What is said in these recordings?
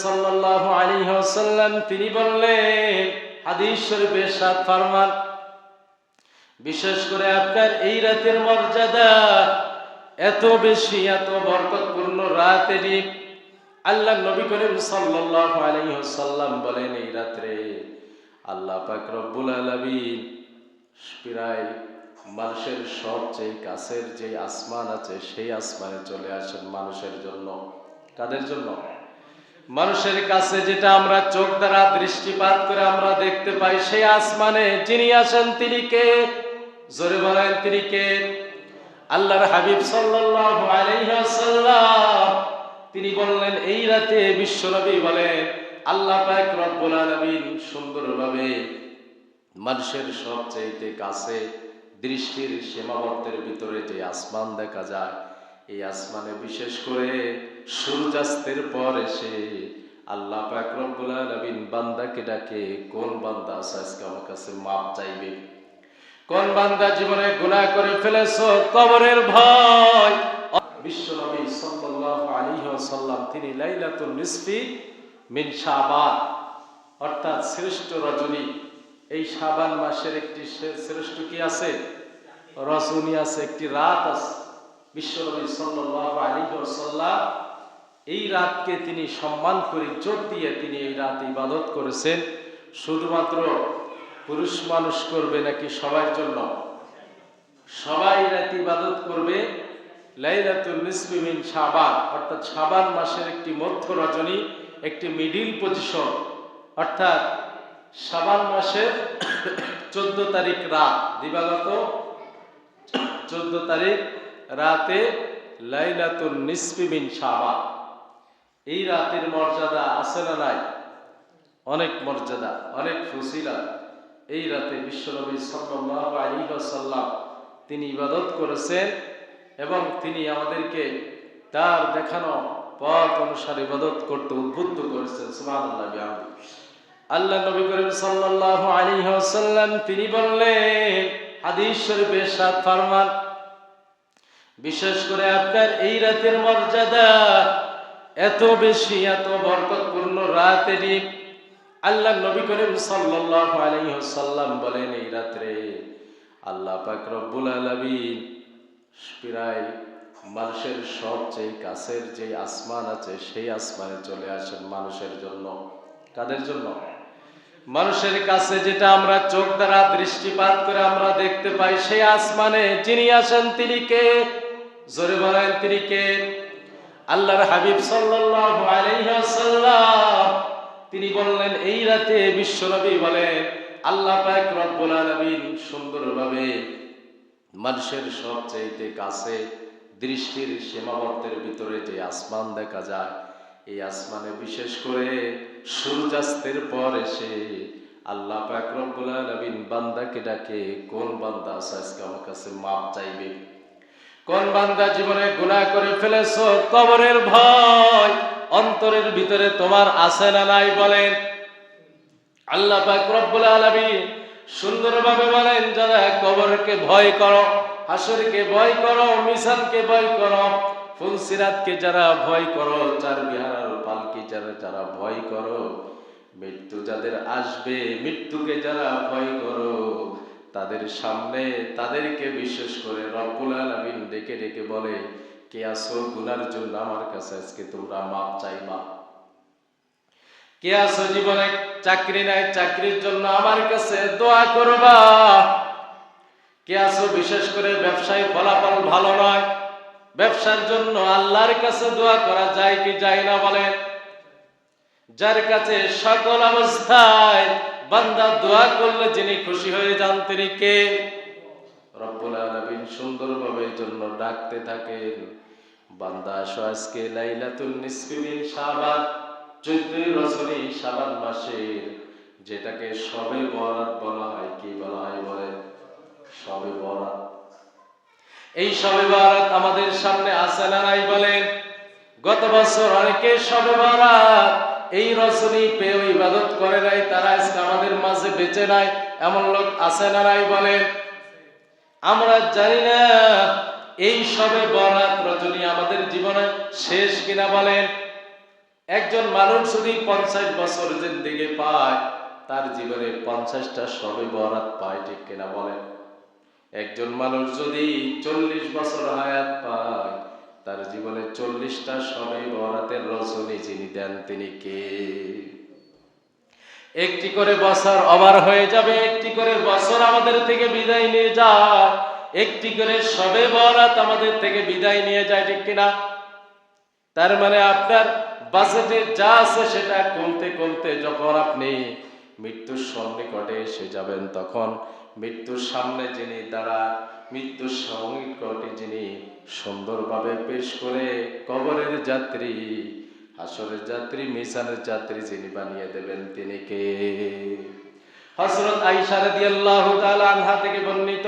সাল্লাল্লাহু আলাইহি ওয়াসাল্লাম তিনি বললেন, হাদিস শরীফে ইরশাদ ফরমান, বিশেষ করে আপনার এই রাতের মর্যাদা এত বেশি, এত বরকতপূর্ণ রাতেরই আল্লাহ নবী করিম সাল্লাল্লাহু আলাইহি ওয়াসাল্লাম বলেন, এই রাত্রে আল্লাহ পাক রব্বুল আলামিন প্রায় মানুষের সবচেয়ে কাছের যে আসমান আছে সেই আসমানে চলে আসেন মানুষের জন্য। কাদের জন্য? মানুষের কাছে, যেটা আমরা চোখ দ্বারা দৃষ্টিপাত করে আমরা দেখতে পাই, সেই আসমানে যিনি আসেন তিনি কে? জোরে বলেন, তিনি কে? আল্লাহর হাবিব সাল্লাল্লাহু আলাইহি ওয়াসাল্লাম তিনি বললেন, এই রাতে বিশ্বনবী বলেন, আল্লাহ পাক রব্বুল আলামিন সুন্দরভাবে মানুষের সবচেয়ে কাছে দৃষ্টির সীমাবদ্ধের ভিতরে যে আসমান দেখা যায়, এই আসমানে বিশেষ করে সূর্যাস্তের পর এসে আল্লাহ পাক রব্বুল আলামিন বান্দাকে ডাকে, কোন বান্দা আজকে আমার কাছে মাপ চাইবে? কোন বান্দা জীবনে গুনাহ করে ফেলেছো, কবরের ভয়? বিশ্বনবী সাল্লাল্লাহু আলাইহি ওয়াসাল্লাম তিনি লাইলাতুল নিসফি মিন শাবান, অর্থাৎ শ্রেষ্ঠ রজনী, এই শাবান মাসের একটি শ্রেষ্ঠ কি আছে? রজনী আছে, একটি রাত আছে। বিশ্বনবী সাল্লাল্লাহু আলাইহি ওয়াসাল্লাম এই রাতকে তিনি সম্মান করে জোর দিয়ে তিনি এই রাত ইবাদত করেছেন। শুধুমাত্র পুরুষ মানুষ করবে নাকি সবার জন্য? সবাই রাত ইবাদত করবে। লাইলাতুল নিসফি মিন শাবান, অর্থাৎ শাবান মাসের একটি মধ্য রজনী, একটি মিডিল পজিশন, অর্থাৎ শাবান মাসের 14 তারিখ রাত, দিবাগত 14 তারিখ রাতে লাইলাতুল নিসফি মিন শাবান। এই রাতের মর্যাদা আছে না নাই? অনেক মর্যাদা, অনেক ফজিলত। এই রাতে বিশ্বনবী সাল্লাল্লাহু আলাইহি ওয়াসাল্লাম তিনি ইবাদত করেছেন এবং তিনি আমাদেরকে তার দেখানো পথ অনুসারে ইবাদত করতে উদ্বুদ্ধ করেছেন। সুবহানাল্লাহ বিহামদি। আল্লাহ নবী করিম সাল্লাল্লাহু আলাইহি ওয়াসাল্লাম তিনি বললেন, হাদিস শরীফে ইরশাদ ফরমান, বিশেষ করে আপনার এই রাতের মর্যাদা এত বেশি, এত বরকতপূর্ণ রাতেরই আল্লাহ নবী করিম সাল্লাল্লাহু আলাইহি ওয়াসাল্লাম বলেন, এই রাত্রে আল্লাহ পাক রব্বুল আলামিন প্রায় মানুষের সবচেয়ে কাছের যে আসমান আছে সেই আসমানে চলে আসেন মানুষের জন্য। কাদের জন্য? মানুষের কাছে, যেটা আমরা চোখ দ্বারা দৃষ্টিপাত করে আমরা দেখতে পাই, সেই আসমানে যিনি আসেন তিনি কে? জোরে বলেন, তিনি কে? আল্লাহর হাবিব সাল্লাল্লাহু আলাইহি ওয়াসাল্লাম তিনি বললেন, এই রাতে বিশ্বনবী বলেন, আল্লাহ পাক রব্বুল আলামিন সুন্দরভাবে মানুষের সবচেয়ে কাছে দৃষ্টির সীমাবদ্ধের ভিতরে যে আসমান দেখা যায়, এই আসমানে বিশেষ করে সূর্যাস্তের পর এসে আল্লাহ পাক রব্বুল আলামিন বান্দাকে ডাকে, কোন বান্দা আজকে আমার কাছে মাপ চাইবে? কোন বান্দা জীবনে গুনাহ করে ফেলেছো, কবরের ভয় অন্তরের ভিতরে তোমার আছে না নাই? বলেন। আল্লাহ পাক রব্বুল আলামিন সুন্দরভাবে বলেন, যারা কবরকে ভয় করো, হাসরকে ভয় করো, মিজানকে ভয় করো, ফুলসিরাতকে যারা ভয় করো, চার বিহার পালকি যারা ভয় করো, মৃত্যু যাদের আসবে, মৃত্যুকে যারা ভয় করো, তাদের সামনে তাদেরকে বিশেষ করে রব্বুল আলামিন ডেকে ডেকে বলে, কে আসো গুনার জন্য আমার কাছে আজকে তোমরা মাপ চাইবা? কে আসো জীবনে চাকরি নাই, চাকরির জন্য আমার কাছে দোয়া করবা? কে আসো বিশেষ করে ব্যবসায় ফলাফল ভালো নয়, ব্যবসার জন্য আল্লাহর কাছে দোয়া করা যায় কি যায় না? বলেন। যার কাছে সকল অবস্থায় বান্দা দোয়া করলে যিনি খুশি হয়ে যান তিনি কে? রব্বুল আলামিন সুন্দরভাবে জন্য ডাকতে থাকেন, বান্দা আসো আজকে লাইলাতুল নিসফি মিন শাবান, 14 রজনী শাবান মাসের, যেটাকে শবে বরাত বলা হয়। কি বলা হয়? বলে শবে বরাত। এই শবে বরাত আমাদের সামনে আছে না নাই? বলেন। গত বছর অনেকে শবে বরাত এই রজনী পেয়ে ইবাদত করে নাই, তারা আজকে আমাদের মাঝে বেঁচে নাই, এমন লোক আছে না নাই? বলেন। আমরা জানি না এই শবে বরাত রজনী আমাদের জীবনে শেষ কিনা। বলেন। একজন মানুষ যদি 50 বছর জিন্দেগি পায়, তার জীবনে 50টা শবে বরাত পায়, ঠিক কিনা বলেন? একজন মানুষ যদি 40 বছর হায়াত পায়, তার জীবনে 40টা শবে বরাতের রজনী যিনি দেন তিনি কে? একটি করে বছর ওভার হয়ে যাবে, একটি করে বছর আমাদের থেকে বিদায় নিয়ে যায়, একটি করে শবে বরাত আমাদের থেকে বিদায় নিয়ে যায়, ঠিক কিনা? তার মানে আপনার বাজেটে যা আছে সেটা কমতে কমতে যখন আপনি মৃত্যুর সন্নিকটে এসে যাবেন, তখন মৃত্যুর সামনে যিনি দাঁড়া, মৃত্যুর সন্নিকটে যিনি সুন্দরভাবে পেশ করে কবরের যাত্রী, হাসরের যাত্রী, মিজানের যাত্রী যিনি বানিয়ে দেবেন তিনি কে? হযরত আয়েশা রাদিয়াল্লাহু তাআলা আনহা থেকে বর্ণিত,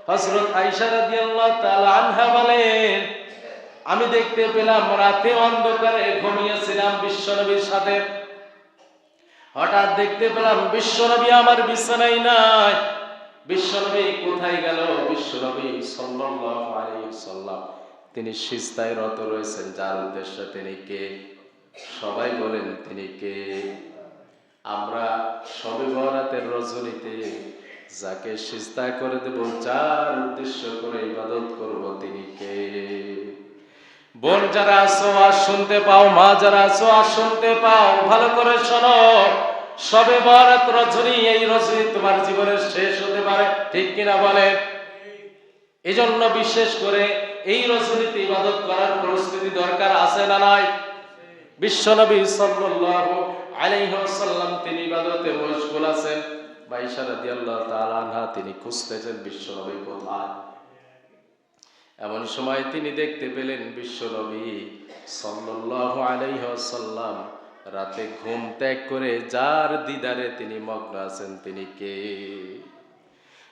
হযরত আয়েশা রাদিয়াল্লাহু তাআলা আনহা বলেন, আমি দেখতে পেলাম রাতে অন্ধকারে ঘুমিয়েছিলাম বিশ্বনবীর সাথে, হঠাৎ দেখতে পেলাম বিশ্বনবী আমার বিছানায় নাই। বিশ্বনবী কোথায় গেল? বিশ্বনবী সাল্লাল্লাহু আলাইহি ওয়াসাল্লাম তিনি সিজদায় রত রয়েছেন। যার উদ্দেশ্যে তিনি কে? সবাই বলেন তিনি কে? আমরা শবে বরাতের রজনীতে যাকে সিজদা করে দেব, যার উদ্দেশ্য করে ইবাদত করব, তিনি কে? বোন যারা আছো আর শুনতে পাও, মা যারা আছো আর শুনতে পাও, ভালো করে শোনো। শবে বরাত রজনী, এই রজনী তোমার জীবনের শেষ হতে পারে, ঠিক কিনা বলে? এজন্য বিশেষ করে এই রজনীতে ইবাদত করার প্রস্তুতি দরকার আছে না নাই? বিশ্বনবী সাল্লাল্লাহু আলাইহি ওয়াসাল্লাম তিনি ইবাদতে মশগুল আছেন। আয়েশা রাদিয়াল্লাহু তাআলা আনহা তিনি খুঁজতেছেন বিশ্বনবী কোথায়। এমন সময় তিনি দেখতে পেলেন বিশ্বনবী সাল্লাল্লাহু আলাইহি ওয়াসাল্লাম রাতে ঘুম ত্যাগ করে যার দিদারে তিনি মগ্ন আছেন তিনি কে?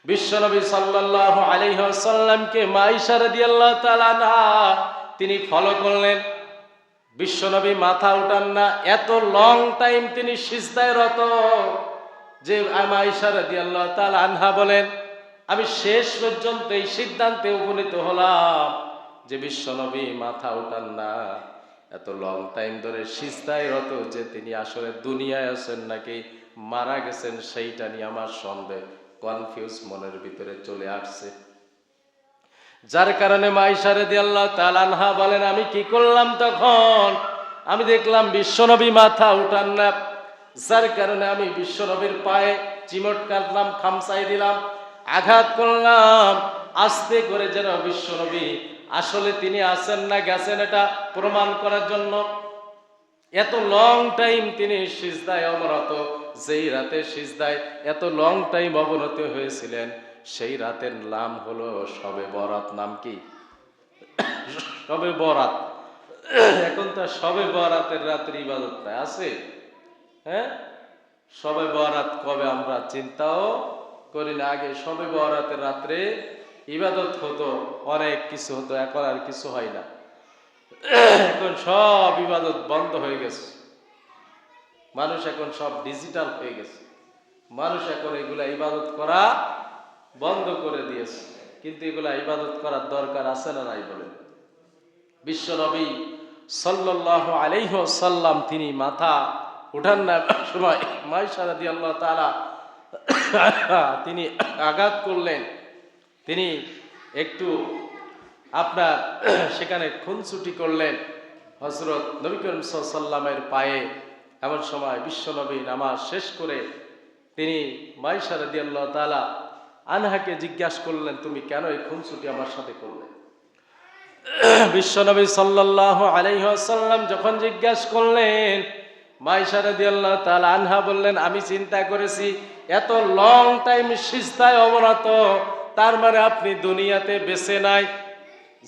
বিশ্বনবী সাল্লাল্লাহু আলাইহি ওয়াসাল্লামকে আয়েশা রাদিয়াল্লাহু তাআলা আনহা তিনি ফলো করলেন। বিশ্বনবী মাথা উঠান না, এত লং টাইম তিনি সিজদায় রত যে আয়েশা রাদিয়াল্লাহু তাআলা আনহা বলেন, আমি শেষ পর্যন্ত এই সিদ্ধান্তে উপনীত হলাম যে বিশ্বনবী মাথা উঠান না, এত লং টাইম ধরে সিজদায় রত, যে তিনি আসলে দুনিয়ায় আছেন নাকি মারা গেছেন সেইটা নিয়ে আমার সন্দেহ, কনফিউজ মনের ভিতরে চলে আসছে। যার কারণে আয়েশা রাদিয়াল্লাহু তাআলা আনহা বলেন, আমি কি করলাম তখন? আমি দেখলাম বিশ্বনবী মাথা উঠান না, যার কারণে আমি বিশ্বনবীর পায়ে চিমট কাটলাম, খামচাই দিলাম, আঘাত করলাম আস্তে করে, যেন বিশ্বনবী আসলে তিনি আছেন না গেছেন এটা প্রমাণ করার জন্য। এত লং টাইম তিনি সিজদায় অবনত, যেই রাতে সিজদায় এত লং টাইম অবনত হয়েছিলেন, সেই রাতের নাম হলো শবে বরাত। নাম কি? শবে বরাত। এখন তো শবে বরাতের রাত্রি ইবাদত নাই, আছে? হ্যাঁ, শবে বরাত কবে আমরা চিন্তাও করি না। আগে শবে বরাতের রাত্রে ইবাদত হতো, অনেক কিছু হতো, এখন আর কিছু হয় না। এখন সব ইবাদত বন্ধ হয়ে গেছে, মানুষ এখন সব ডিজিটাল হয়ে গেছে, মানুষ এখন এগুলা ইবাদত করা বন্ধ করে দিয়েছে। কিন্তু এগুলা ইবাদত করার দরকার আছে না নাই বলেন? বিশ্বনবী সাল্লাল্লাহু আলাইহি ওয়াসাল্লাম তিনি মাথা উঠান না সময় আয়েশা রাদিয়াল্লাহু তাআলা তিনি আঘাত করলেন, তিনি একটু আপনার সেখানে খুনসুটি করলেন হযরত নবী করিম সাল্লাল্লাহু আলাইহি ওয়াসাল্লামের পায়ে। এমন সময় বিশ্বনবী নামাজ শেষ করে তিনি আয়েশা রাদিয়াল্লাহু তাআলা আনহাকে জিজ্ঞাসা করলেন, তুমি কেন এই খুনসুটি আমার সাথে করলে? বিশ্বনবী সাল্লাল্লাহু আলাইহি ওয়াসাল্লাম যখন জিজ্ঞাসা করলেন, আয়েশা রাদিয়াল্লাহু তাআলা আনহা বললেন, আমি চিন্তা করেছি এত লং টাইম সিজদায় অবনত, তার মানে আপনি দুনিয়াতে বেঁচে নাই,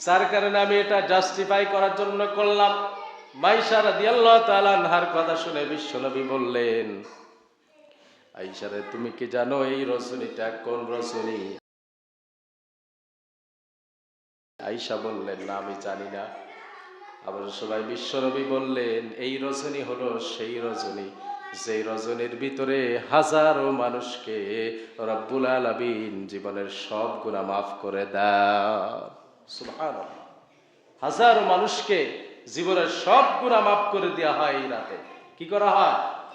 যার কারণে আমি এটা জাস্টিফাই করার জন্য করলাম। আয়েশা রাদিয়াল্লাহু তাআলা আনহার কথা শুনে বিশ্বনবী বললেন, আয়েশা রে, তুমি কি জানো এই রজনীটা কোন রজনী? আয়েশা বললেন, না আমি জানি না। আবার সবাই বিশ্বনবী বললেন, এই রজনী হলো সেই রজনী যে রজনীর ভিতরে হাজারো মানুষকে রব্বুল আলামিন জীবনের সব গুনাহ মাফ করে দেন। সুবহানাল্লাহ। হাজারো মানুষকে জীবনের সব গুনাহ মাফ করে দেওয়া হয় এই রাতে। কি করা হয়?